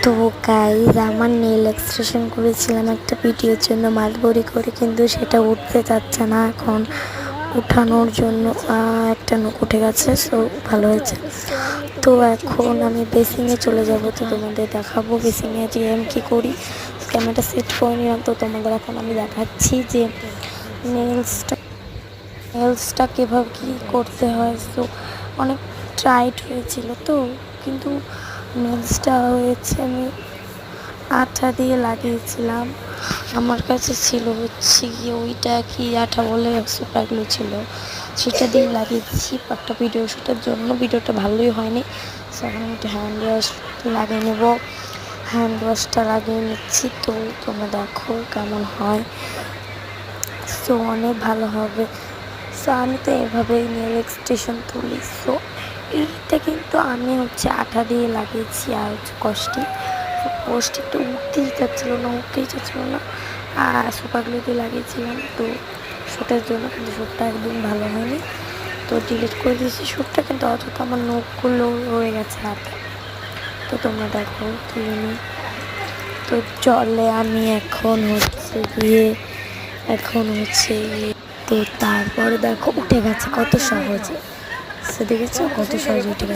তো গাইজ আমার nail extension করেছিলাম একটা ভিডিওর জন্য মালবরি করে, কিন্তু সেটা উঠতে চাচ্ছে না। এখন উঠানোর জন্য একটা নখ উঠে গেছে, সো ভালো হয়েছে। তো এখন আমি বেসিংয়ে চলে যাব, তো তোমাদের দেখাবো বেসিংয়ে যে আমি কী করি। ক্যামেরাটা সেট করে নিলাম, তো তোমাদের এখন আমি দেখাচ্ছি যে নেলসটা কীভাবে কী করতে হয়। সো অনেক টাইট হয়েছিল, তো কিন্তু নেলসটা হয়েছে আমি আঠা দিয়ে লাগিয়েছিলাম। আমার কাছে ছিল হচ্ছে গিয়ে ওইটা কি আঠা বলে সুপারগুলো ছিল, সেটা দিয়ে লাগিয়েছি একটা ভিডিও শ্যুটের জন্য। ভিডিওটা ভালোই হয়নি, সো এখন আমি একটা হ্যান্ড ওয়াশ লাগিয়ে নেব। হ্যান্ড ওয়াশটা লাগিয়ে নিচ্ছি, তো তোমরা দেখো কেমন হয়। সো অনেক ভালো হবে। সো আমি তো এভাবেই নেল এক্সটেনশন তুলি। সো এইটা কিন্তু আমি হচ্ছে আঠা দিয়ে লাগিয়েছি, আর হচ্ছে কষ্টিটা উঠতেই যাচ্ছিলো না, আর সুপারগুলো দিয়ে লাগিয়েছিলাম তো শ্যুটের জন্য, কিন্তু শ্যুটটা একদম ভালো হয়নি, তো ডিলিট করে দিয়েছি শ্যুটটা। কিন্তু অথচ আমার নখগুলো রয়ে গেছে হাতে, তো তোমরা দেখো তুলে নিই। তো চলে আমি এখন হচ্ছে গিয়ে তো তারপরে দেখো উঠে গেছে কত সহজে। সে দেখেছো কত সহজে উঠে গেছে।